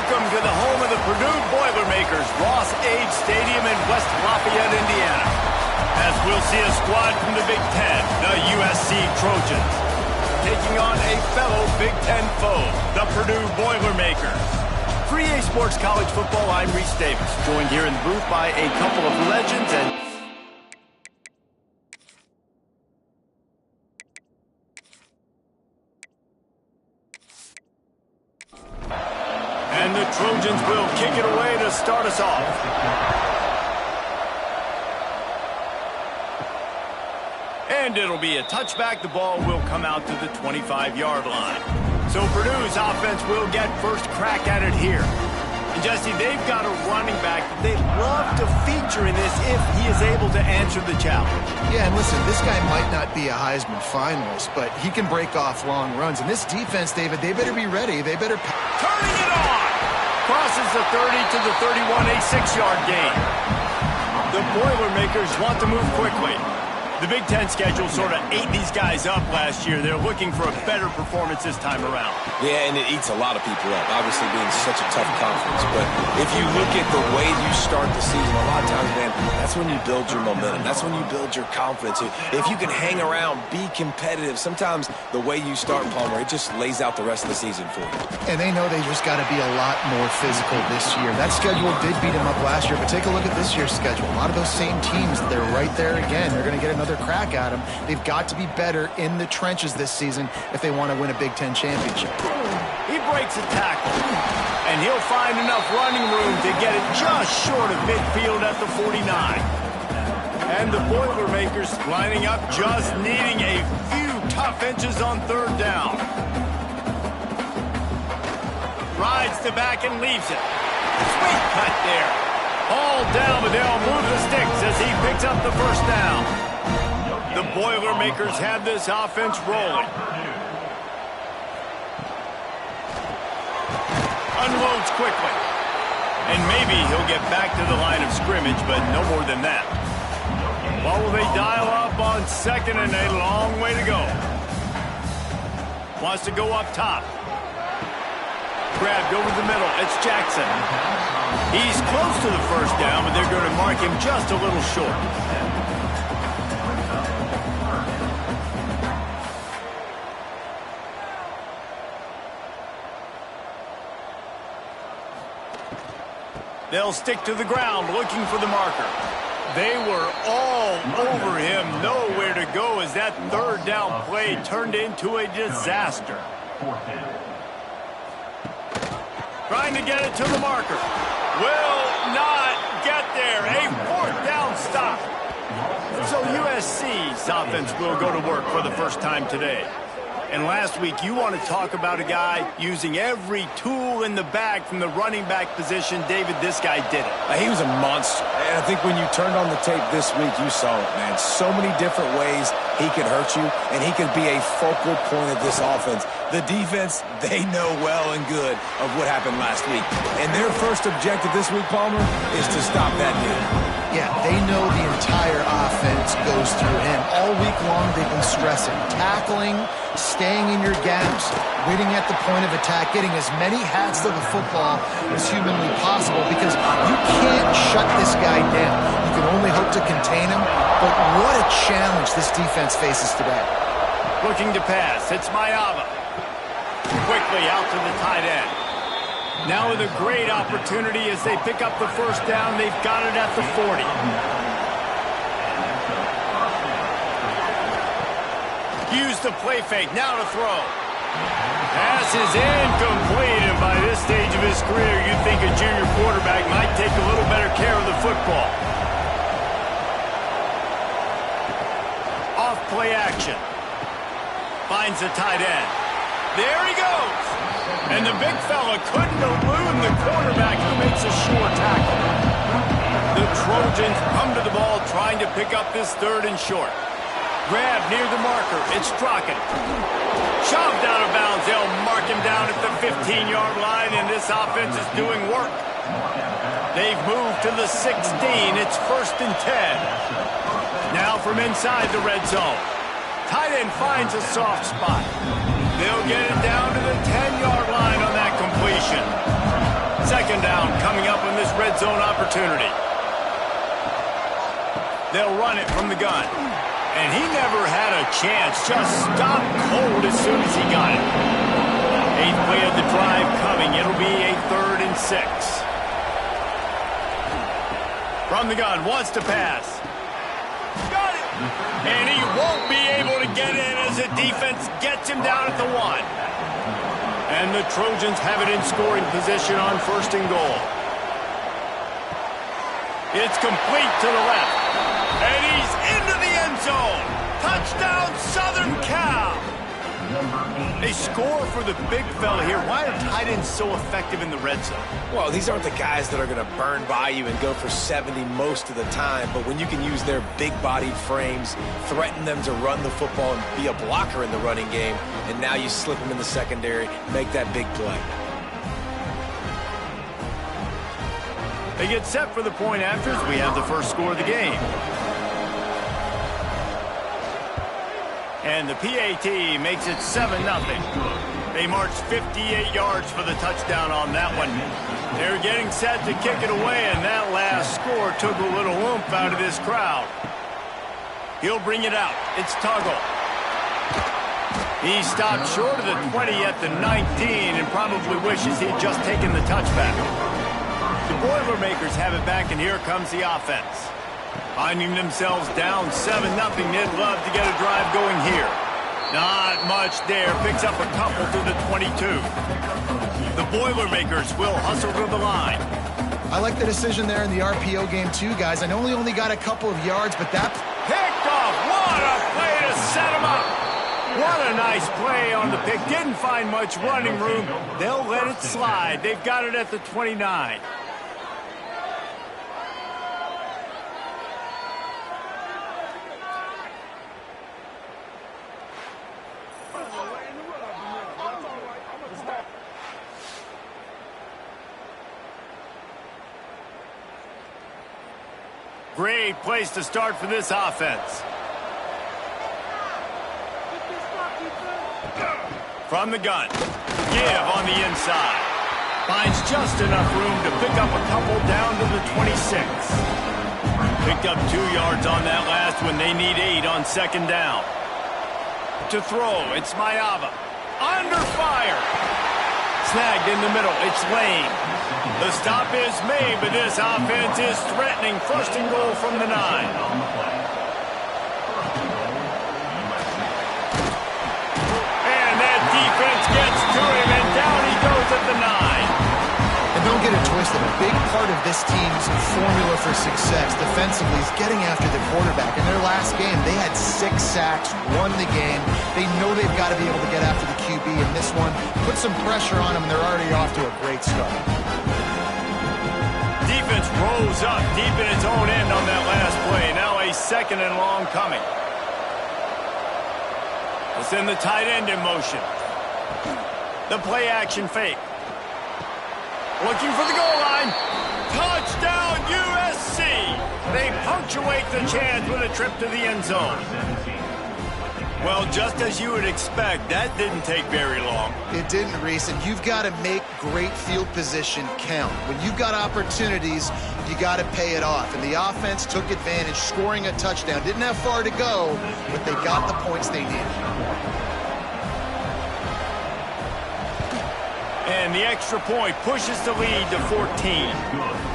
Welcome to the home of the Purdue Boilermakers, Ross Age Stadium in West Lafayette, Indiana. As we'll see a squad from the Big Ten, the USC Trojans, taking on a fellow Big Ten foe, the Purdue Boilermakers. For EA Sports College Football, I'm Reese Davis, joined here in the booth by a couple of legends and the Trojans will kick it away to start us off. And it'll be a touchback. The ball will come out to the 25-yard line. So Purdue's offense will get first crack at it here. And Jesse, they've got a running back that they'd love to feature in this if he is able to answer the challenge. Yeah, and listen, this guy might not be a Heisman finalist, but he can break off long runs. And this defense, David, they better be ready. They better... Turning it on! Crosses the 30 to the 31, a 6-yard gain. The Boilermakers want to move quickly. The Big Ten schedule sort of ate these guys up last year. They're looking for a better performance this time around. Yeah, and it eats a lot of people up, obviously being such a tough conference. But if you look at the way you start the season, a lot of times, man, that's when you build your momentum. That's when you build your confidence. If you can hang around, be competitive, sometimes the way you start, Palmer, it just lays out the rest of the season for you. And they know they just got to be a lot more physical this year. That schedule did beat them up last year, but take a look at this year's schedule. A lot of those same teams, they're right there again. They're going to get another crack at them. They've got to be better in the trenches this season if they want to win a Big Ten championship. He breaks a tackle, and he'll find enough running room to get it just short of midfield at the 49. And the Boilermakers lining up, just needing a few tough inches on third down. Rides to back and leaves it. Sweet cut there. All down, but they'll move the sticks as he picks up the first down. The Boilermakers have this offense rolling. Unloads quickly. And maybe he'll get back to the line of scrimmage, but no more than that. Well, will they dial up on second and a long way to go? Wants to go up top. Grabbed over the middle. It's Jackson. He's close to the first down, but they're going to mark him just a little short. They'll stick to the ground looking for the marker. They were all over him, nowhere to go as that third down play turned into a disaster. Trying to get it to the marker. Will not get there. A fourth down stop. So USC's offense will go to work for the first time today. And last week, you want to talk about a guy using every tool in the bag from the running back position. David, this guy did it. He was a monster. And I think when you turned on the tape this week, you saw it, man. So many different ways he could hurt you, and he could be a focal point of this offense. The defense, they know well and good of what happened last week. And their first objective this week, Palmer, is to stop that dude. Yeah, they know the entire offense goes through him. All week long, they've been stressing tackling, staying in your gaps, waiting at the point of attack, getting as many hats to the football as humanly possible because you can't shut this guy down. You can only hope to contain him, but what a challenge this defense faces today. Looking to pass. It's Mayava. Quickly out to the tight end. Now with a great opportunity as they pick up the first down. They've got it at the 40. Use the play fake. Now to throw. Pass is incomplete, and by this stage of his career, you'd think a junior quarterback might take a little better care of the football. Off play action. Finds the tight end. There he goes. And the big fella couldn't elude the quarterback who makes a sure tackle. The Trojans come to the ball trying to pick up this third and short. Grab near the marker. It's Strachan. Shoved out of bounds. They'll mark him down at the 15-yard line, and this offense is doing work. They've moved to the 16. It's first and 10. Now from inside the red zone. Tight end finds a soft spot. They'll get it down to the 10-yard line on that completion. Second down coming up on this red zone opportunity. They'll run it from the gun. And he never had a chance. Just stopped cold as soon as he got it. 8th play of the drive coming. It'll be a 3rd and 6. From the gun, wants to pass. Got it! And he won't be able to get in as the defense gets him down at the 1. And the Trojans have it in scoring position on 1st and goal. It's complete to the left. And he's into the end zone. Touchdown, Southern Cal. They score for the big fella here. Why are tight ends so effective in the red zone? Well, these aren't the guys that are going to burn by you and go for 70 most of the time, but when you can use their big-bodied frames, threaten them to run the football and be a blocker in the running game, and now you slip them in the secondary, make that big play. They get set for the point after as we have the first score of the game. And the PAT makes it 7-0. They march 58 yards for the touchdown on that one. They're getting set to kick it away, and that last score took a little oomph out of this crowd. He'll bring it out. It's Tuggle. He stopped short of the 20 at the 19 and probably wishes he'd just taken the touchback. The Boilermakers have it back, and here comes the offense. Finding themselves down 7-0, they'd love to get a drive going here. Not much there. Picks up a couple to the 22. The Boilermakers will hustle to the line. I like the decision there in the RPO game too, guys. I know he only got a couple of yards, but that... Picked off. What a play to set him up. What a nice play on the pick. Didn't find much running room. They'll let it slide. They've got it at the 29. Great place to start for this offense. From the gun. Give on the inside. Finds just enough room to pick up a couple down to the 26. Picked up 2 yards on that last one. They need 8 on second down. To throw, it's Mayava. Under fire. Snagged in the middle. It's Lane. The stop is made, but this offense is threatening. 1st and goal from the 9. And that defense gets to him, and down he goes at the 9. And don't get it twisted. A big part of this team's formula for success defensively is getting after the quarterback. In their last game, they had 6 sacks, won the game. They know they've got to be able to get after the QB in this one. Put some pressure on them, and they're already off to a great start. Defense rose up deep in its own end on that last play. Now a 2nd and long coming. We'll send the tight end in motion. The play action fake. Looking for the goal line. Touchdown, USC. They punctuate the chance with a trip to the end zone. Well, just as you would expect, that didn't take very long. It didn't, Reese, and you've got to make great field position count. When you've got opportunities, you got to pay it off. And the offense took advantage, scoring a touchdown. Didn't have far to go, but they got the points they needed. And the extra point pushes the lead to 14.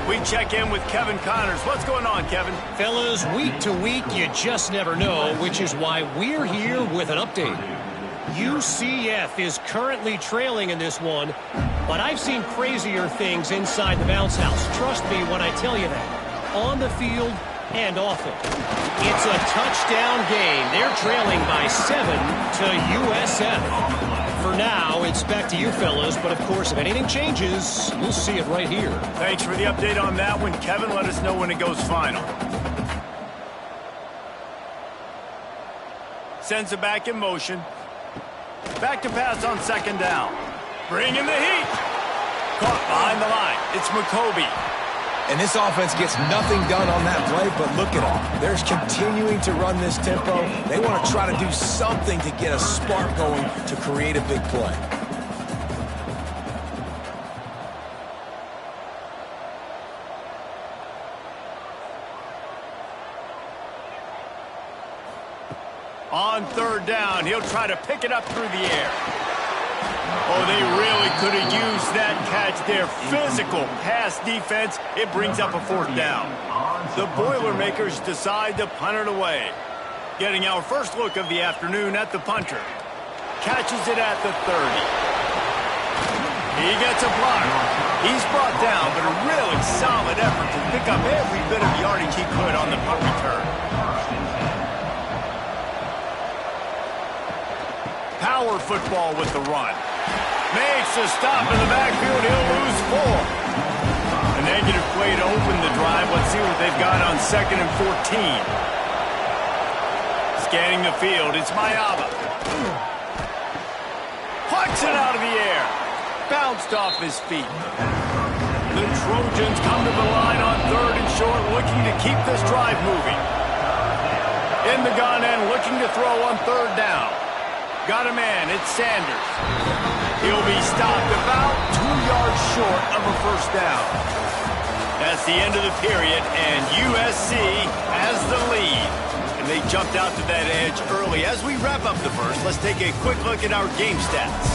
We check in with Kevin Connors. What's going on, Kevin? Fellas, week to week, you just never know, which is why we're here with an update. UCF is currently trailing in this one, but I've seen crazier things inside the bounce house. Trust me when I tell you that. On the field and off it. It's a touchdown game. They're trailing by 7 to USF. For now, it's back to you fellas, but of course, if anything changes, we'll see it right here. Thanks for the update on that one, Kevin. Let us know when it goes final. Sends it back in motion. Back to pass on second down. Bring in the heat. Caught behind the line. It's McCoby. And this offense gets nothing done on that play, but look at them. They're continuing to run this tempo. They want to try to do something to get a spark going to create a big play. on third down. He'll try to pick it up through the air. Oh, they really could have used that catch there. Physical pass defense. It brings up a fourth down. The Boilermakers decide to punt it away. Getting our first look of the afternoon at the punter. Catches it at the 30. He gets a block. He's brought down, but a really solid effort to pick up every bit of yardage he could on the punt return. Power football with the run. Makes a stop in the backfield. He'll lose 4. A negative play to open the drive. Let's see what they've got on 2nd and 14. Scanning the field. It's Mayaba. Plucks it out of the air. Bounced off his feet. The Trojans come to the line on 3rd and short, looking to keep this drive moving. In the gun and looking to throw on 3rd down. Got a man. It's Sanders. He'll be stopped about 2 yards short of a first down. That's the end of the period, and USC has the lead. And they jumped out to that edge early. As we wrap up the first, let's take a quick look at our game stats.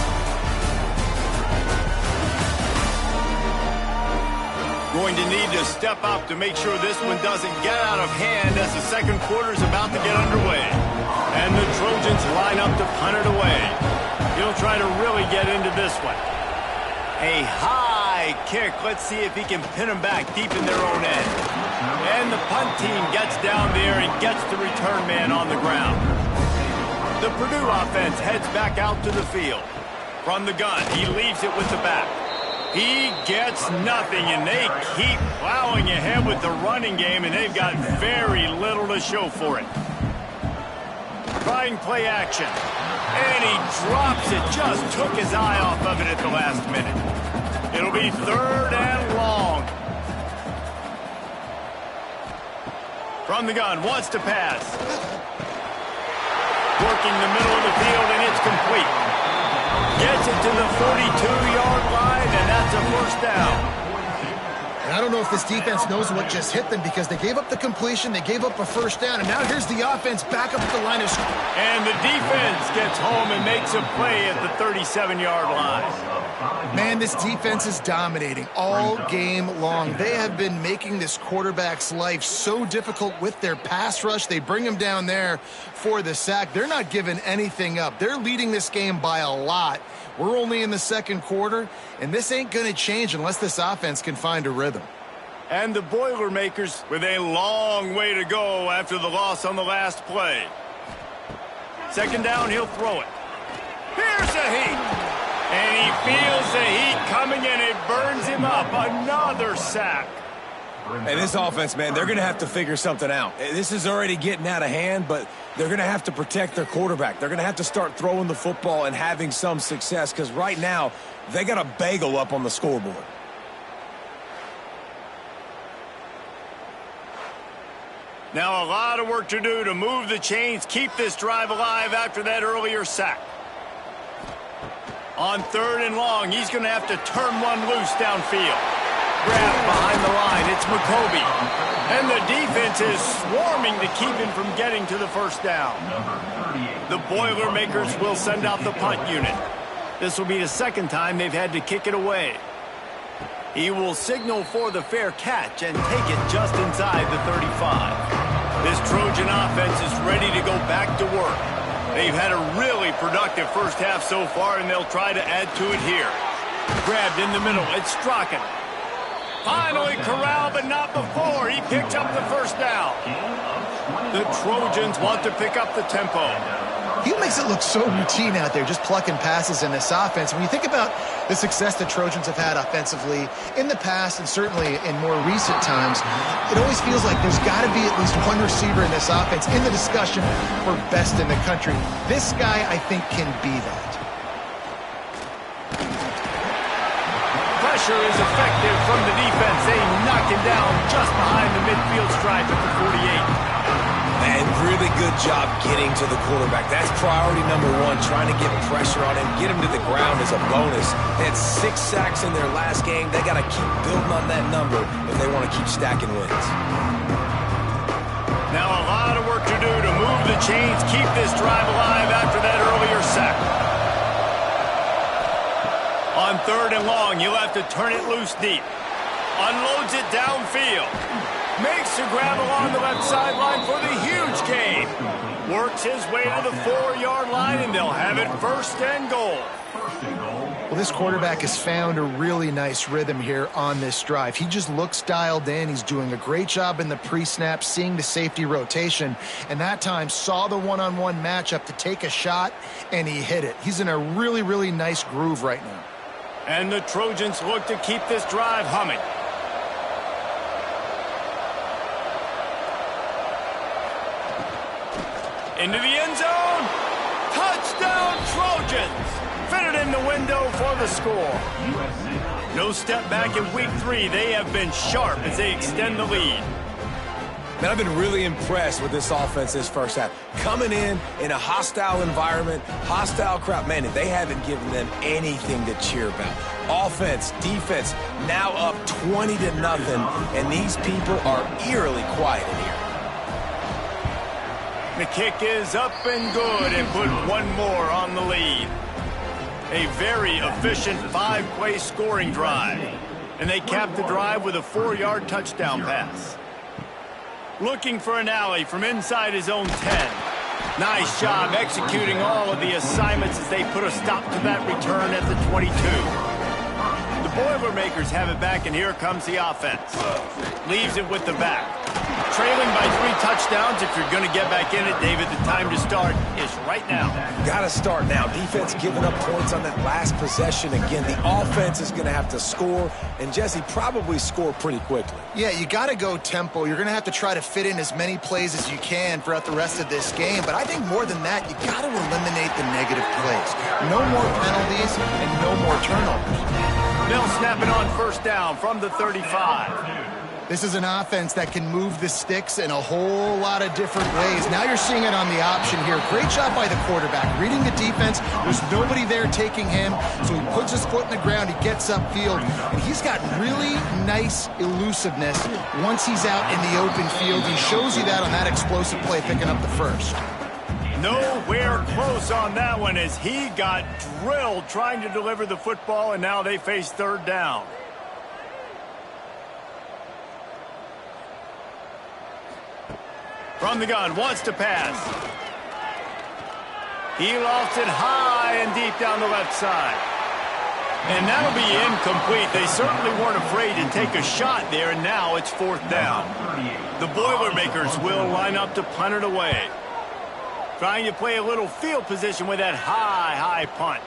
Going to need to step up to make sure this one doesn't get out of hand as the second quarter is about to get underway. And the Trojans line up to punt it away. He'll try to really get into this one. A high kick. Let's see if he can pin them back deep in their own end. And the punt team gets down there and gets the return man on the ground. The Purdue offense heads back out to the field. From the gun, he leaves it with the back. He gets nothing, and they keep plowing ahead with the running game, and they've got very little to show for it. Trying play action. And he drops it. Just took his eye off of it at the last minute. It'll be 3rd and long. From the gun, wants to pass. Working the middle of the field, and it's complete. Gets it to the 42-yard line, and that's a first down. And I don't know if this defense knows what just hit them because they gave up the completion, they gave up a first down, and now here's the offense back up at the line of scrimmage. And the defense gets home and makes a play at the 37-yard line. Man, this defense is dominating all game long. They have been making this quarterback's life so difficult with their pass rush. They bring him down there for the sack. They're not giving anything up. They're leading this game by a lot. We're only in the second quarter, and this ain't going to change unless this offense can find a rhythm. And the Boilermakers with a long way to go after the loss on the last play. 2nd down, he'll throw it. Here's the heat. And he feels the heat coming, and it burns him up. Another sack. And this offense, man, they're going to have to figure something out. This is already getting out of hand, but they're going to have to protect their quarterback. They're going to have to start throwing the football and having some success because right now they got a bagel up on the scoreboard. Now a lot of work to do to move the chains, keep this drive alive after that earlier sack. On 3rd and long, he's going to have to turn one loose downfield. Grab behind the line, it's McCoby. And the defense is swarming to keep him from getting to the first down. The Boilermakers will send out the punt unit. This will be the 2nd time they've had to kick it away. He will signal for the fair catch and take it just inside the 35. This Trojan offense is ready to go back to work. They've had a really productive first half so far, and they'll try to add to it here. Grabbed in the middle, it's Strachan. Finally corralled, but not before. He picks up the first down. The Trojans want to pick up the tempo. He makes it look so routine out there, just plucking passes in this offense. When you think about the success the Trojans have had offensively in the past and certainly in more recent times, it always feels like there's got to be at least one receiver in this offense in the discussion for best in the country. This guy, I think, can be that. Pressure is effective from the defense. They knock him down just behind the midfield stripe at the 48. And really good job getting to the quarterback. That's priority number 1, trying to get pressure on him, get him to the ground as a bonus. They had 6 sacks in their last game. They got to keep building on that number if they want to keep stacking wins. Now a lot of work to do to move the chains, keep this drive alive after that earlier sack. On 3rd and long, you'll have to turn it loose deep. Unloads it downfield. Makes the grab along the left sideline for the huge gain. Works his way to the 4-yard line, and they'll have it 1st and goal. Well, this quarterback has found a really nice rhythm here on this drive. He just looks dialed in. He's doing a great job in the pre-snap, seeing the safety rotation, and that time saw the one-on-one matchup to take a shot, and he hit it. He's in a really, really nice groove right now. And the Trojans look to keep this drive humming. Into the end zone. Touchdown, Trojans. Fitted in the window for the score. No step back in week 3. They have been sharp as they extend the lead. Man, I've been really impressed with this offense this first half. Coming in a hostile environment, hostile crowd. Man, they haven't given them anything to cheer about. Offense, defense, now up 20-0, and these people are eerily quiet in here. The kick is up and good, and put one more on the lead. A very efficient 5-play scoring drive. And they cap the drive with a 4-yard touchdown pass. Looking for an alley from inside his own 10. Nice job executing all of the assignments as they put a stop to that return at the 22. The Boilermakers have it back, and here comes the offense. Leaves it with the back. Trailing by 3 touchdowns. If you're going to get back in it, David, the time to start is right now. Got to start now. Defense giving up points on that last possession. Again, the offense is going to have to score, and Jesse probably score pretty quickly. Yeah, you got to go tempo. You're going to have to try to fit in as many plays as you can throughout the rest of this game. But I think more than that, you got to eliminate the negative plays. No more penalties and no more turnovers. They'll snap it on 1st down from the 35. This is an offense that can move the sticks in a whole lot of different ways. Now you're seeing it on the option here. Great job by the quarterback. Reading the defense. There's nobody there taking him, so he puts his foot in the ground. He gets upfield, and he's got really nice elusiveness once he's out in the open field. He shows you that on that explosive play, picking up the 1st. Nowhere close on that one as he got drilled trying to deliver the football, and now they face 3rd down. From the gun, wants to pass. He lofts it high and deep down the left side. And that'll be incomplete. They certainly weren't afraid to take a shot there, and now it's 4th down. The Boilermakers will line up to punt it away. Trying to play a little field position with that high punt.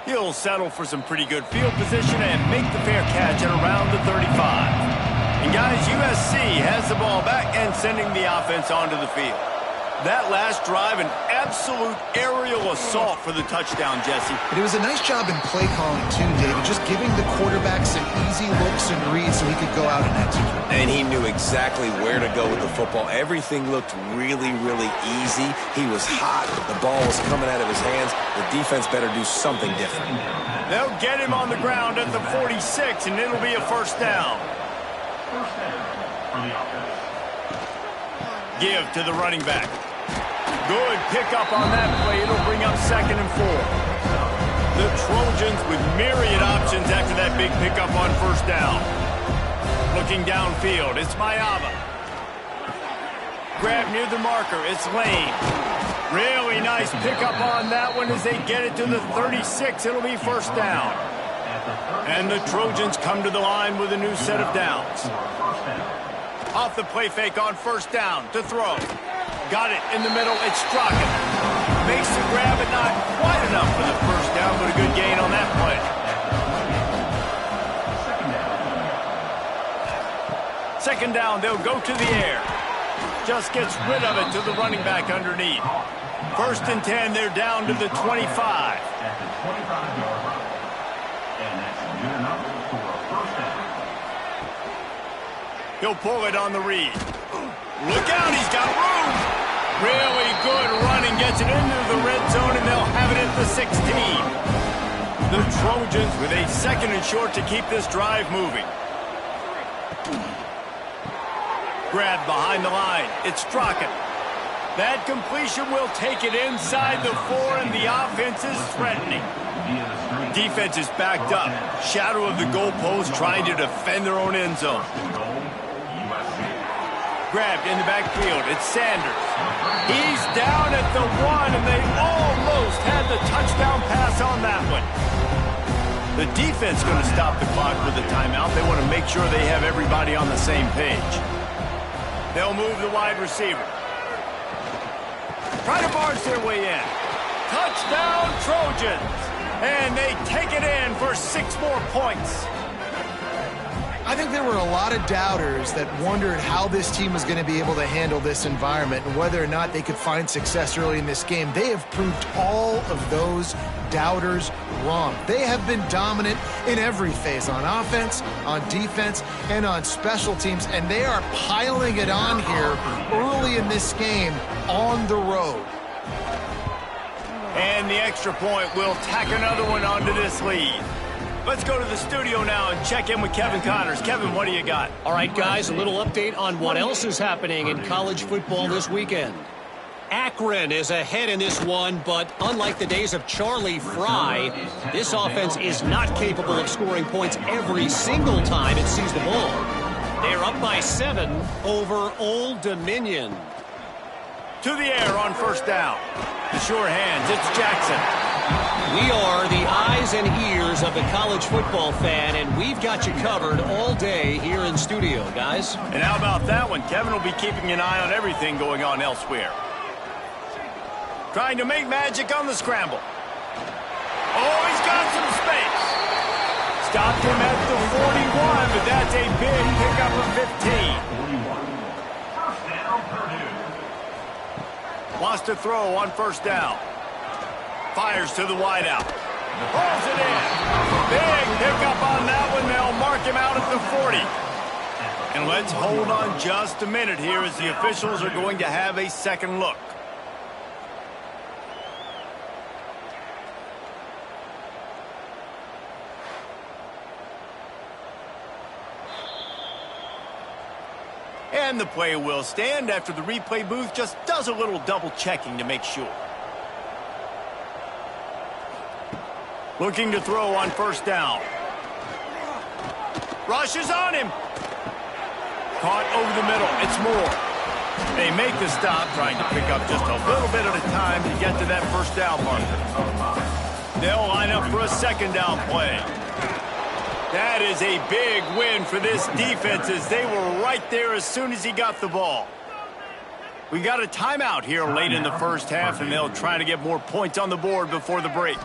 He'll settle for some pretty good field position and make the fair catch at around the 35. And guys, USC has the ball back and sending the offense onto the field. That last drive, an absolute aerial assault for the touchdown, Jesse. But it was a nice job in play calling, too, David. Just giving the quarterback some easy looks and reads so he could go out and execute. And he knew exactly where to go with the football. Everything looked really, really easy. He was hot. The ball was coming out of his hands. The defense better do something different. They'll get him on the ground at the 46, and it'll be a 1st down. Give to the running back. Good pickup on that play. It'll bring up 2nd and 4. The Trojans with myriad options after that big pickup on 1st down. Looking downfield, it's Mayava. Grab near the marker, it's Lane. Really nice pickup on that one as they get it to the 36. It'll be 1st down. And the Trojans come to the line with a new set of downs. Off the play fake on 1st down to throw. Got it in the middle. It's Strachan. Makes the grab, but not quite enough for the 1st down, but a good gain on that play. 2nd down, they'll go to the air. Just gets rid of it to the running back underneath. 1st and 10, they're down to the 25. He'll pull it on the read. Look out, he's got room. Really good running, gets it into the red zone, and they'll have it at the 16. The Trojans with a 2nd and short to keep this drive moving. Grab behind the line. It's Strachan. That completion will take it inside the 4, and the offense is threatening. Defense is backed up. Shadow of the goalpost, trying to defend their own end zone. Grabbed in the backfield. It's Sanders. He's down at the 1, and they almost had the touchdown pass on that one. The defense going to stop the clock with a timeout. They want to make sure they have everybody on the same page. They'll move the wide receiver. Try to barge their way in. Touchdown, Trojans. And they take it in for 6 more points. I think there were a lot of doubters that wondered how this team was going to be able to handle this environment and whether or not they could find success early in this game. They have proved all of those doubters wrong. They have been dominant in every phase, on offense, on defense, and on special teams, and they are piling it on here early in this game on the road. And the extra point will tack another one onto this lead. Let's go to the studio now and check in with Kevin Connors. Kevin, what do you got? All right, guys, a little update on what else is happening in college football this weekend. Akron is ahead in this one, but unlike the days of Charlie Fry, this offense is not capable of scoring points every single time it sees the ball. They're up by 7 over Old Dominion. To the air on first down. The sure hands, it's Jackson. We are the eyes and ears of the college football fan, and we've got you covered all day here in studio, guys. And how about that one? Kevin will be keeping an eye on everything going on elsewhere. Trying to make magic on the scramble. Oh, he's got some space. Stopped him at the 41, but that's a big pickup of 15. Wants to throw on first down. Fires to the wideout. Pulls it in. Big pickup on that one. They'll mark him out at the 40. And let's hold on just a minute here as the officials are going to have a second look. And the play will stand after the replay booth just does a little double checking to make sure. Looking to throw on first down. Rushes on him. Caught over the middle. It's Moore. They make the stop, trying to pick up just a little bit at a time to get to that first down marker. They'll line up for a second down play. That is a big win for this defense as they were right there as soon as he got the ball. We got a timeout here late in the first half, and they'll try to get more points on the board before the break.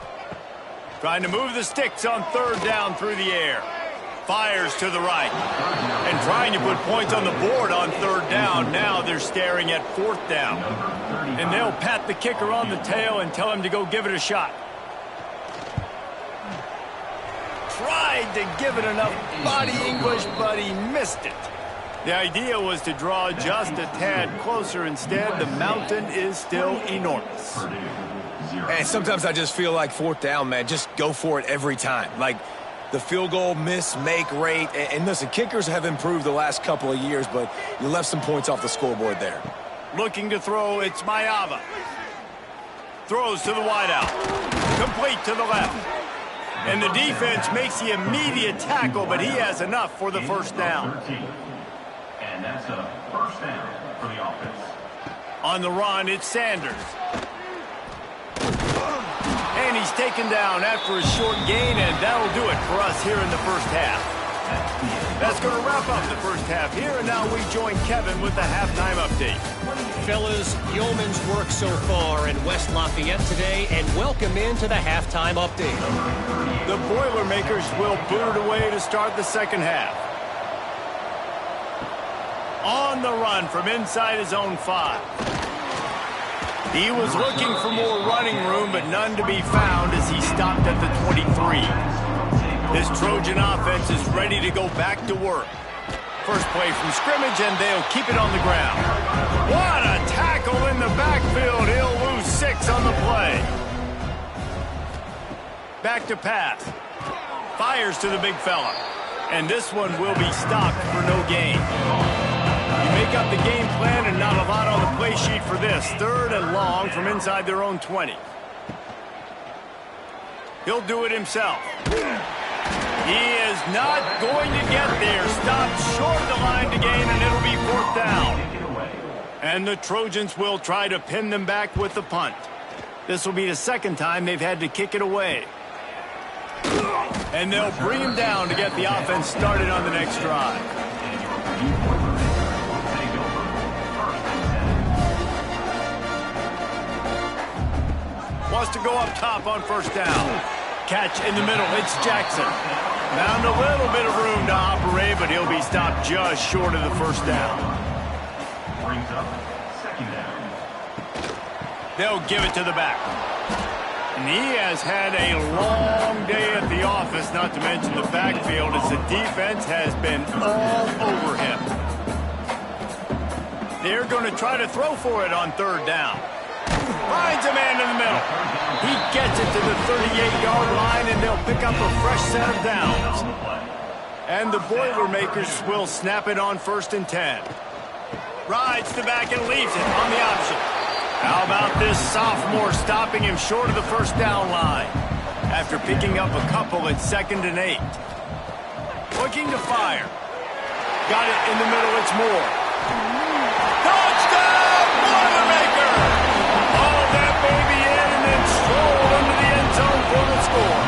Trying to move the sticks on third down through the air. Fires to the right. And trying to put points on the board on third down. Now they're staring at fourth down. And they'll pat the kicker on the tail and tell him to go give it a shot. Tried to give it enough body English, but he missed it. The idea was to draw just a tad closer. Instead, the mountain is still enormous. And sometimes I just feel like fourth down, man, just go for it every time. Like the field goal miss-make rate. And listen, kickers have improved the last couple of years, but you left some points off the scoreboard there. Looking to throw, it's Mayava. Throws to the wideout. Complete to the left. And the defense makes the immediate tackle, but he has enough for the first down. And that's a first down for the offense. On the run, it's Sanders. And he's taken down after a short gain, and that'll do it for us here in the first half. That's going to wrap up the first half here, and now we join Kevin with the halftime update. Fellas, yeoman's work so far in West Lafayette today, and welcome into the halftime update. The Boilermakers will boot it away to start the second half. On the run from inside his own 5. He was looking for more running room, but none to be found as he stopped at the 23. This Trojan offense is ready to go back to work. First play from scrimmage, and they'll keep it on the ground. What a tackle in the backfield. He'll lose 6 on the play. Back to pass. Fires to the big fella. And this one will be stopped for no gain. make up the game plan and not a lot on the play sheet for this. 3rd and long from inside their own 20. He'll do it himself. He is not going to get there. Stopped short of the line to gain, and it'll be 4th down. And the Trojans will try to pin them back with the punt. This will be the 2nd time they've had to kick it away. And they'll bring him down to get the offense started on the next drive. Wants to go up top on 1st down. Catch in the middle. It's Jackson. Found a little bit of room to operate, but he'll be stopped just short of the 1st down. Brings up 2nd down. They'll give it to the back. And he has had a long day at the office, not to mention the backfield, as the defense has been all over him. They're going to try to throw for it on 3rd down. Finds a man in the middle. He gets it to the 38-yard line, and they'll pick up a fresh set of downs. And the Boilermakers will snap it on 1st and 10. Rides the back and leaves it on the option. How about this sophomore stopping him short of the 1st down line after picking up a couple at 2nd and 8. Looking to fire. Got it in the middle. It's Moore. Touchdown, Boilermakers! Haul that baby in and then stroll into the end zone for the score.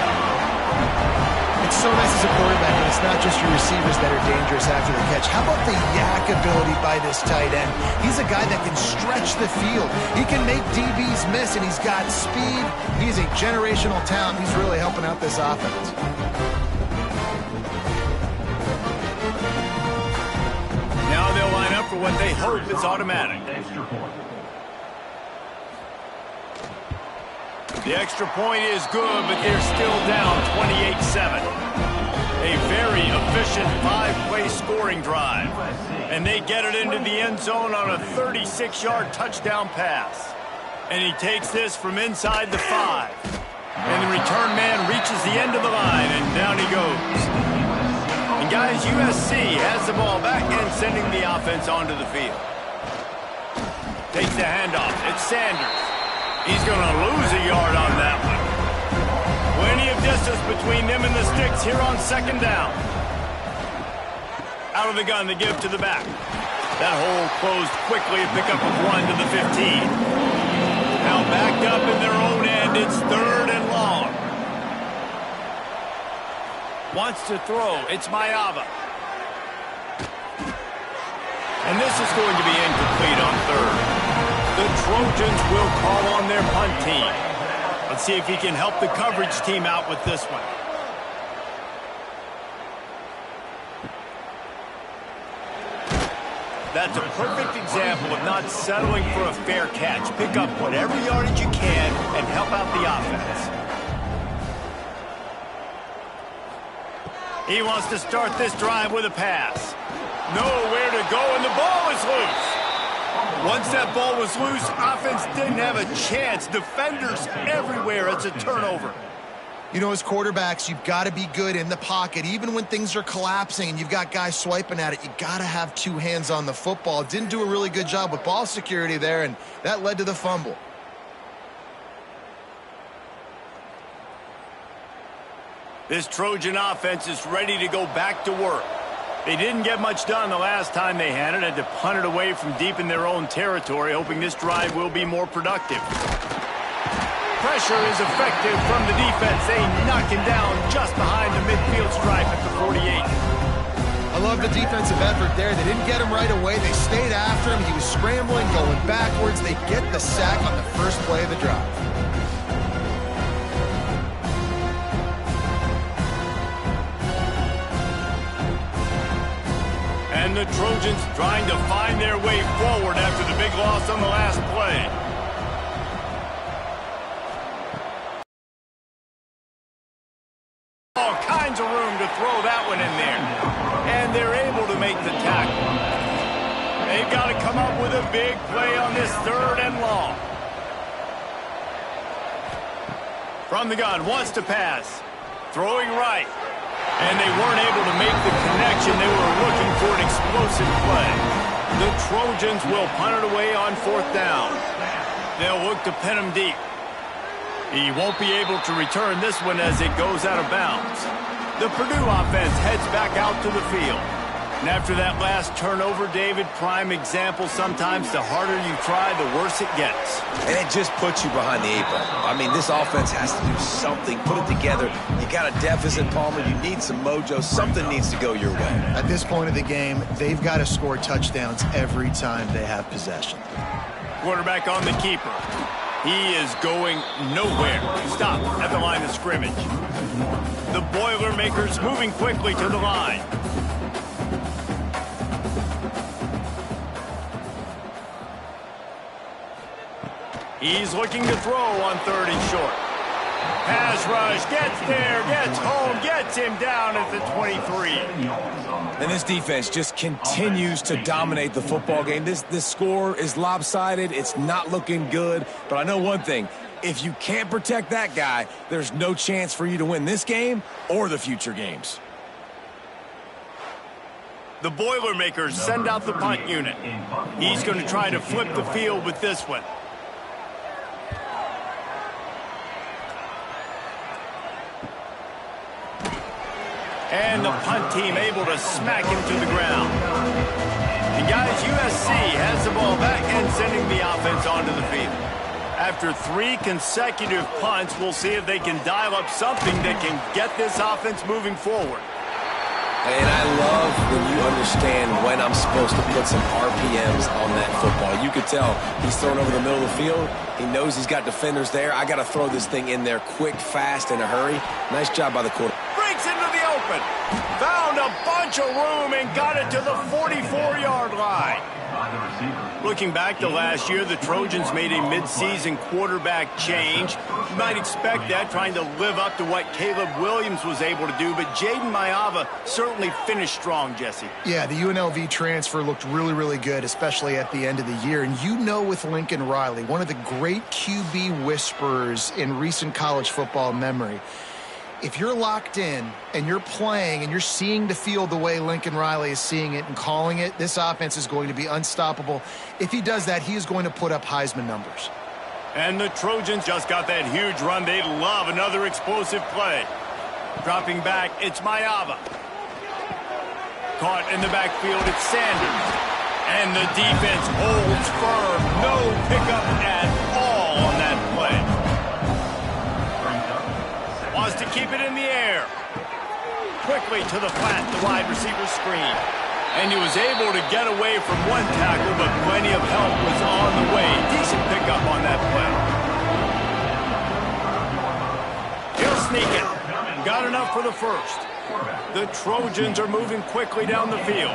It's so nice as a quarterback, and it's not just your receivers that are dangerous after the catch. How about the yak ability by this tight end? He's a guy that can stretch the field. He can make DBs miss, and he's got speed. He's a generational talent. He's really helping out this offense. Now they'll line up for what they hope is automatic. Extra point. The extra point is good, but they're still down 28-7. A very efficient 5-play scoring drive. And they get it into the end zone on a 36-yard touchdown pass. And he takes this from inside the 5. And the return man reaches the end of the line, and down he goes. And guys, USC has the ball back and sending the offense onto the field. Takes the handoff. It's Sanders. He's going to lose a yard on that one. Plenty of distance between them and the sticks here on 2nd down. Out of the gun, they give to the back. That hole closed quickly, a pickup of 1 to the 15. Now backed up in their own end, it's 3rd and long. Wants to throw, it's Mayava. And this is going to be incomplete on 3rd. The Trojans will call on their punt team. Let's see if he can help the coverage team out with this one. That's a perfect example of not settling for a fair catch. Pick up whatever yardage you can and help out the offense. He wants to start this drive with a pass. Nowhere to go, and the ball is loose. Once that ball was loose, offense didn't have a chance. Defenders everywhere. It's a turnover. You know, as quarterbacks, you've got to be good in the pocket. Even when things are collapsing and you've got guys swiping at it, you got to have 2 hands on the football. Didn't do a really good job with ball security there, and that led to the fumble. This Trojan offense is ready to go back to work. They didn't get much done the last time they had it. Had to punt it away from deep in their own territory, hoping this drive will be more productive. Pressure is effective from the defense. They knock him down just behind the midfield stripe at the 48. I love the defensive effort there. They didn't get him right away. They stayed after him. He was scrambling, going backwards. They get the sack on the first play of the drive. And the Trojans trying to find their way forward after the big loss on the last play. All kinds of room to throw that one in there. And they're able to make the tackle. They've got to come up with a big play on this 3rd and long. From the gun, wants to pass. Throwing right. And they weren't able to make the connection. They were looking for an explosive play. The Trojans will punt it away on 4th down. They'll look to pin him deep. He won't be able to return this one as it goes out of bounds. The Purdue offense heads back out to the field. And after that last turnover, David, prime example, sometimes the harder you try, the worse it gets. And it just puts you behind the 8 ball. I mean, this offense has to do something, put it together. You got a deficit, Palmer. You need some mojo. Something needs to go your way. At this point of the game, they've got to score touchdowns every time they have possession. Quarterback on the keeper. He is going nowhere. Stop at the line of scrimmage. The Boilermakers moving quickly to the line. He's looking to throw on 3rd and short. Pass rush, gets there, gets home, gets him down at the 23. And this defense just continues to dominate the football game. This score is lopsided. It's not looking good. But I know one thing. If you can't protect that guy, there's no chance for you to win this game or the future games. The Boilermakers send out the punt unit. He's going to try to flip the field with this one. And the punt team able to smack him to the ground. And guys, USC has the ball back and sending the offense onto the field. After 3 consecutive punts, we'll see if they can dial up something that can get this offense moving forward. And I love when you understand when I'm supposed to put some RPMs on that football. You could tell he's thrown over the middle of the field. He knows he's got defenders there. I got to throw this thing in there quick, fast, in a hurry. Nice job by the quarterback. Breaks into the open. Found a bunch of room and got it to the 44-yard line. Looking back to last year, the Trojans made a midseason quarterback change. You might expect that, trying to live up to what Caleb Williams was able to do, but Jaden Maiava certainly finished strong, Jesse. Yeah, the UNLV transfer looked really, really good, especially at the end of the year. And you know, with Lincoln Riley, one of the great QB whisperers in recent college football memory, if you're locked in and you're playing and you're seeing the field the way Lincoln Riley is seeing it and calling it, this offense is going to be unstoppable. If he does that, he is going to put up Heisman numbers. And the Trojans just got that huge run. They love another explosive play. Dropping back, it's Maiava. Caught in the backfield, it's Sanders. And the defense holds firm. No pickup at all on that play. Wants to keep it in the air. Quickly to the flat, the wide receiver screen. And he was able to get away from one tackle, but plenty of help was on the way. Decent pickup on that play. He'll sneak it. Got enough for the first. The Trojans are moving quickly down the field.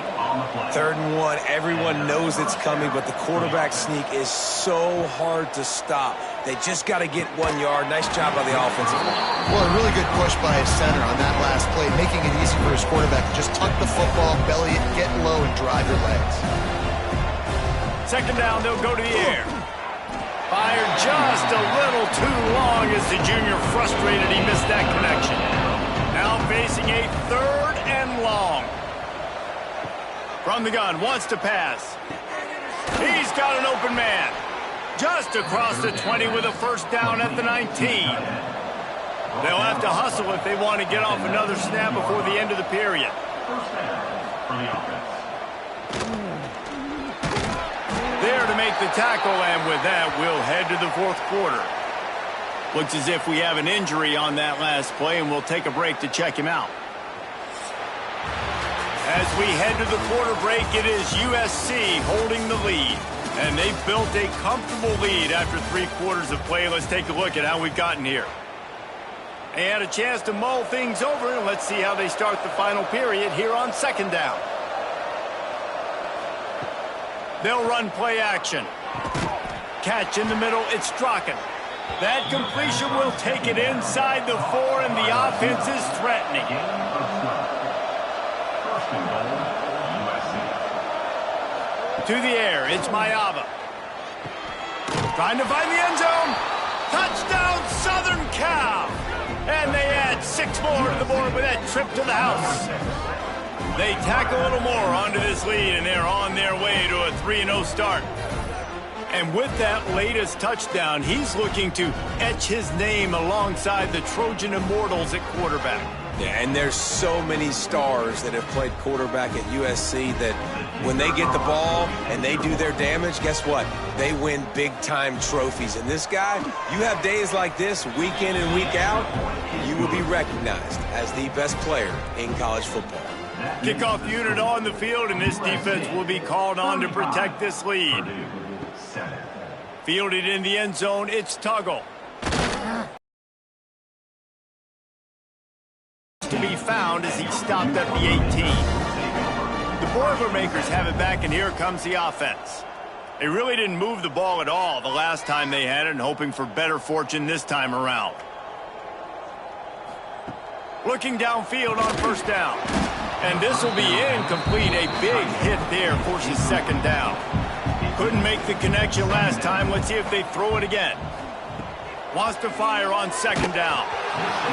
3rd and 1. Everyone knows it's coming, but the quarterback sneak is so hard to stop. They just got to get 1 yard. Nice job by the offensive line. Well, a really good push by his center on that last play, making it easy for his quarterback to just tuck the football, belly it, get low, and drive your legs. 2nd down, they'll go to the air. Fired just a little too long as the junior frustrated he missed that connection. Now facing a 3rd and long. From the gun, wants to pass. He's got an open man. Just across the 20 with a first down at the 19. They'll have to hustle if they want to get off another snap before the end of the period. First down for the offense. There to make the tackle, and with that, we'll head to the 4th quarter. Looks as if we have an injury on that last play, and we'll take a break to check him out. As we head to the quarter break, it is USC holding the lead. And they've built a comfortable lead after 3 quarters of play. Let's take a look at how we've gotten here. They had a chance to mull things over, and let's see how they start the final period here on 2nd down. They'll run play action. Catch in the middle, it's Strachan. That completion will take it inside the 4, and the offense is threatening. First and goal, USC. To the air, it's Maiava. Trying to find the end zone. Touchdown, Southern Cal. And they add 6 more to the board with that trip to the house. They tack a little more onto this lead, and they're on their way to a 3-0 start. And with that latest touchdown, he's looking to etch his name alongside the Trojan Immortals at quarterback. Yeah, and there's so many stars that have played quarterback at USC that when they get the ball and they do their damage, guess what? They win big-time trophies. And this guy, you have days like this, week in and week out, you will be recognized as the best player in college football. Kickoff unit on the field, and this defense will be called on to protect this lead. Fielded in the end zone, it's Tuggle. To be found as he stopped at the 18. The Boilermakers have it back, and here comes the offense. They really didn't move the ball at all the last time they had it, and hoping for better fortune this time around. Looking downfield on first down. And this will be incomplete. A big hit there forces second down. Couldn't make the connection last time. Let's see if they throw it again. Wants to fire on second down.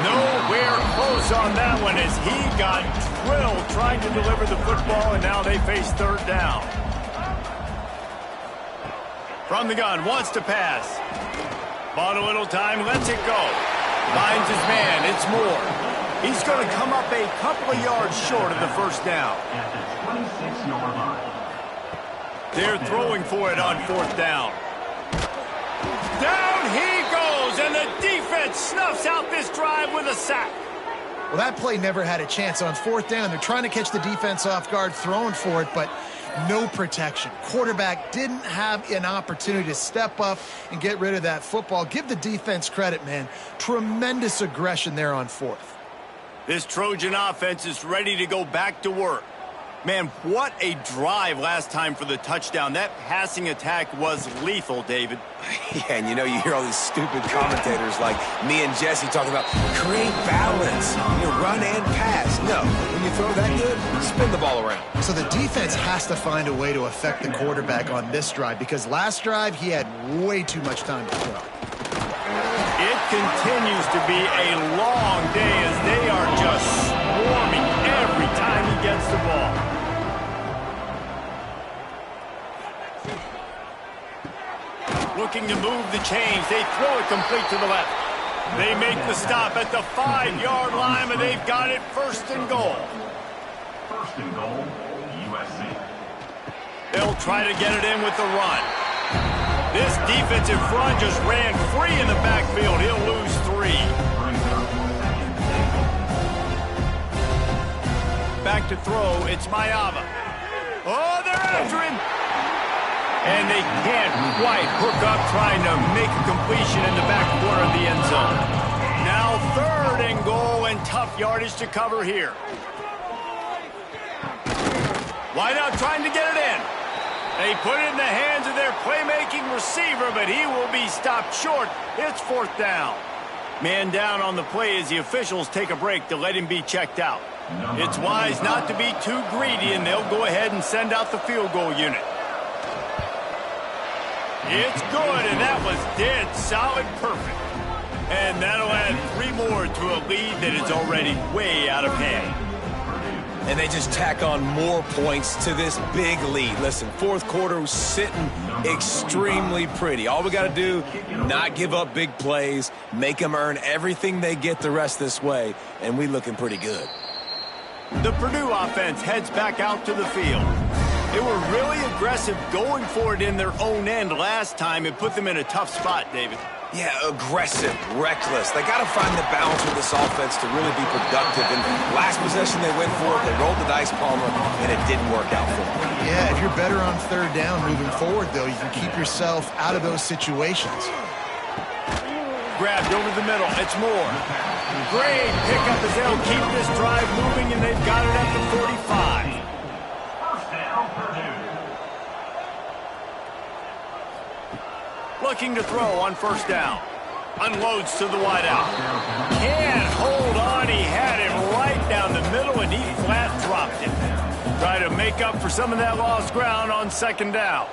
Nowhere close on that one as he got drilled trying to deliver the football, and now they face third down. From the gun, wants to pass. Bought a little time, lets it go. Finds his man, it's Moore. He's going to come up a couple of yards short of the first down. At the 26-yard line. They're throwing for it on fourth down. Down he goes, and the defense snuffs out this drive with a sack. Well, that play never had a chance on fourth down. They're trying to catch the defense off guard, throwing for it, but no protection. Quarterback didn't have an opportunity to step up and get rid of that football. Give the defense credit, man. Tremendous aggression there on fourth. This Trojan offense is ready to go back to work. Man, what a drive last time for the touchdown. That passing attack was lethal, David. Yeah, and you hear all these stupid commentators like me and Jesse talking about create balance, run and pass. No, when you throw that good, spin the ball around. So the defense has to find a way to affect the quarterback on this drive, because last drive he had way too much time to throw. It continues to be a long day as they are just swarming every time he gets the ball. Looking to move the chains. They throw it complete to the left. They make the stop at the 5-yard line, and they've got it first and goal. First and goal, USC. They'll try to get it in with the run. This defensive front just ran free in the backfield. He'll lose 3. Back to throw, it's Mayava. Oh, they're after him. And they can't quite hook up trying to make a completion in the back corner of the end zone. Now third and goal, and tough yardage to cover here. Wideout trying to get it in. They put it in the hands of their playmaking receiver, but he will be stopped short. It's fourth down. Man down on the play as the officials take a break to let him be checked out. It's wise not to be too greedy, and they'll go ahead and send out the field goal unit. It's good, and that was dead solid perfect. And that'll add 3 more to a lead that is already way out of hand. And they just tack on more points to this big lead. Listen, fourth quarter was sitting extremely pretty. All we got to do, not give up big plays, make them earn everything they get the rest this way, and we looking pretty good. The Purdue offense heads back out to the field. They were really aggressive going for it in their own end last time. It put them in a tough spot, David. Yeah, aggressive, reckless. They got to find the balance with this offense to really be productive. And last possession they went for it, they rolled the dice, Palmer, and it didn't work out for them. Yeah, if you're better on third down moving forward, though, you can keep yourself out of those situations. Grabbed over the middle. It's Moore. Great pickup as they'll keep this drive moving, and they've got it at the 45. First down, Purdue. Looking to throw on first down. Unloads to the wideout. Can't hold on. He had it right down the middle, and he flat dropped it. Try to make up for some of that lost ground on second down.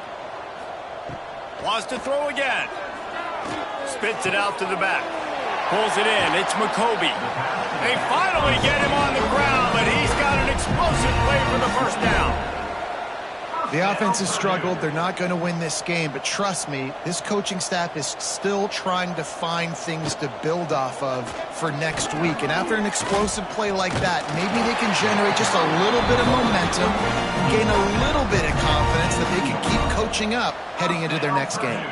Wants to throw again. Spits it out to the back. Pulls it in. It's McCoby. They finally get him on the ground, but he's got an explosive play for the first down. The offense has struggled. They're not going to win this game, but trust me, this coaching staff is still trying to find things to build off of for next week. And after an explosive play like that, maybe they can generate just a little bit of momentum, gain a little bit of confidence that they can keep coaching up heading into their next game.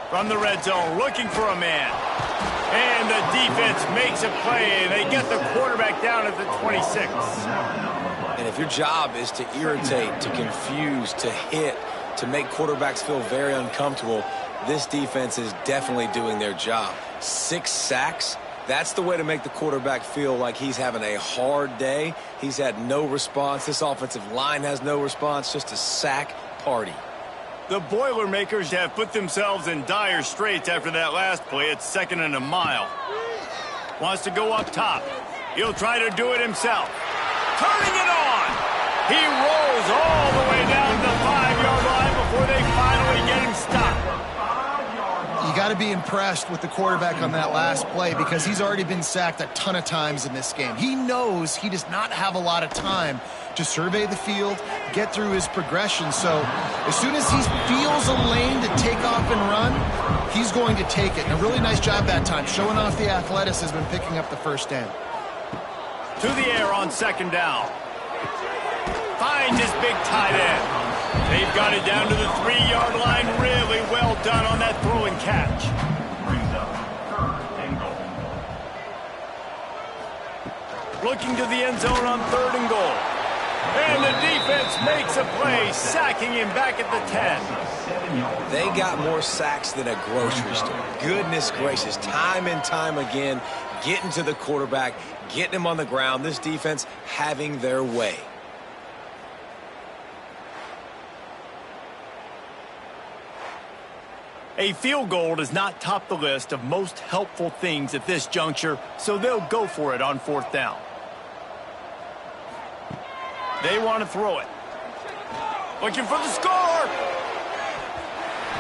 From the red zone, looking for a man. And the defense makes a play. They get the quarterback down at the 26. And if your job is to irritate, to confuse, to hit, to make quarterbacks feel very uncomfortable, this defense is definitely doing their job. 6 sacks, that's the way to make the quarterback feel like he's having a hard day. He's had no response. This offensive line has no response, just a sack party. The Boilermakers have put themselves in dire straits after that last play. It's 2nd and a mile. Wants to go up top. He'll try to do it himself. Turning it on. He rolls all the way down to the 5-yard line before they finally get him stopped. You got to be impressed with the quarterback on that last play because he's already been sacked a ton of times in this game. He knows he does not have a lot of time to survey the field, get through his progression. So as soon as he feels a lane to take off and run, he's going to take it. And a really nice job that time, showing off the athleticism and picking up the first down. To the air on 2nd down. Finds his big tight end. They've got it down to the 3-yard line. Really well done on that throw and catch. Brings up 3rd and goal. Looking to the end zone on 3rd and goal. And the defense makes a play, sacking him back at the 10. They got more sacks than a grocery store. Goodness gracious, time and time again, getting to the quarterback, getting him on the ground. This defense having their way. A field goal does not top the list of most helpful things at this juncture, so they'll go for it on 4th down. They want to throw it. Looking for the score.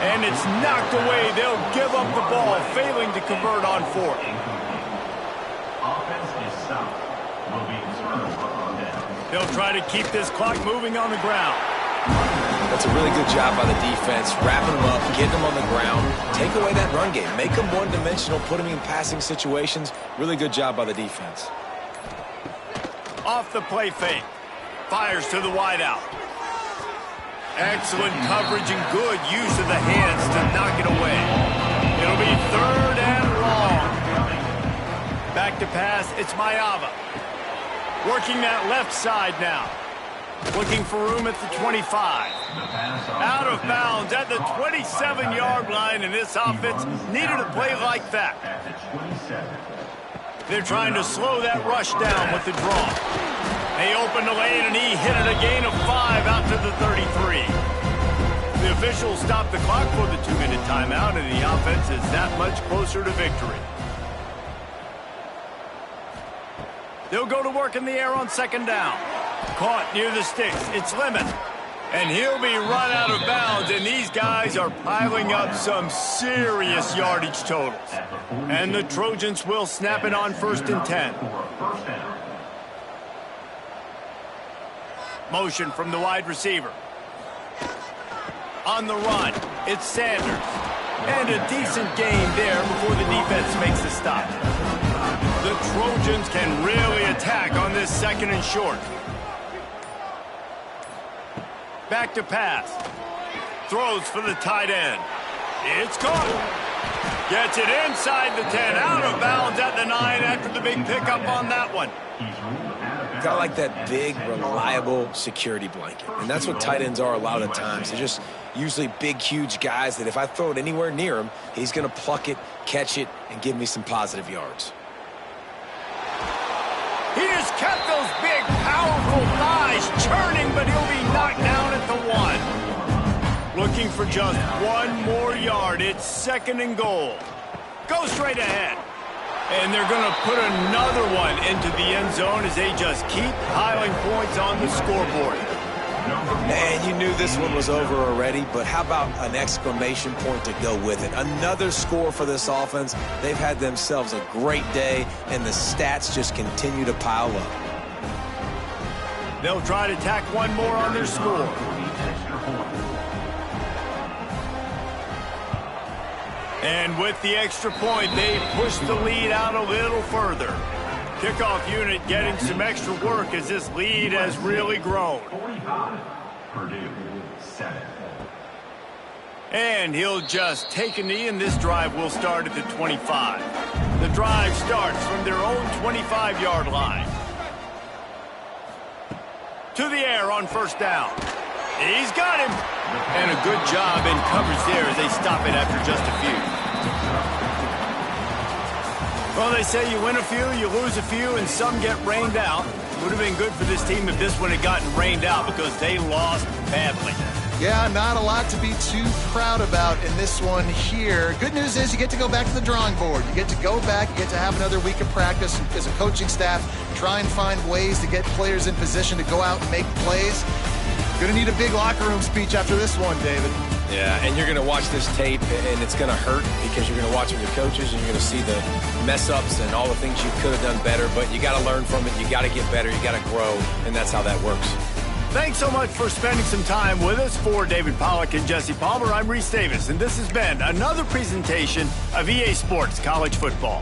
And it's knocked away. They'll give up the ball, failing to convert on 4th. Offense is stopped. Will be turnover on down. They'll try to keep this clock moving on the ground. That's a really good job by the defense, wrapping them up, getting them on the ground, take away that run game, make them one-dimensional, put them in passing situations. Really good job by the defense. Off the play fake. Fires to the wideout. Excellent coverage and good use of the hands to knock it away. It'll be 3rd and long. Back to pass, it's Mayava. Working that left side now. Looking for room at the 25. Out of bounds at the 27-yard line, and this offense needed a play like that. They're trying to slow that rush down with the draw. They opened the lane, and he hit it a gain of 5 out to the 33. The officials stopped the clock for the 2-minute timeout, and the offense is that much closer to victory. They'll go to work in the air on 2nd down. Caught near the sticks. It's Lemon. And he'll be run out of bounds, and these guys are piling up some serious yardage totals. And the Trojans will snap it on 1st and 10. Motion from the wide receiver. On the run, it's Sanders. And a decent gain there before the defense makes a stop. The Trojans can really attack on this 2nd and short. Back to pass. Throws for the tight end. It's caught. Gets it inside the 10. Out of bounds at the 9 after the big pickup on that one. Got like that big, reliable security blanket. And that's what tight ends are a lot of times. They're just usually big, huge guys that if I throw it anywhere near him, he's going to pluck it, catch it, and give me some positive yards. He just kept those big, powerful thighs churning, but he'll be knocked down at the 1. Looking for just 1 more yard. It's 2nd and goal. Go straight ahead. And they're going to put another one into the end zone as they just keep piling points on the scoreboard. And you knew this one was over already, but how about an exclamation point to go with it? Another score for this offense. They've had themselves a great day, and the stats just continue to pile up. They'll try to tack one more on their score. And with the extra point, they push the lead out a little further. Kickoff unit getting some extra work as this lead has really grown. 45, Purdue, 7. And he'll just take a knee, and this drive will start at the 25. The drive starts from their own 25-yard line. To the air on first down. He's got him. And a good job in coverage there as they stop it after just a few. Well, they say you win a few, you lose a few, and some get rained out. Would have been good for this team if this one had gotten rained out because they lost badly. Yeah, not a lot to be too proud about in this one here. Good news is you get to go back to the drawing board. You get to go back, you get to have another week of practice as a coaching staff, try and find ways to get players in position to go out and make plays. Going to need a big locker room speech after this one, David. Yeah, and you're going to watch this tape, and it's going to hurt because you're going to watch with your coaches, and you're going to see the mess-ups and all the things you could have done better, but you got to learn from it. You got to get better. You got to grow, and that's how that works. Thanks so much for spending some time with us. For David Pollack and Jesse Palmer, I'm Reese Davis, and this has been another presentation of EA Sports College Football.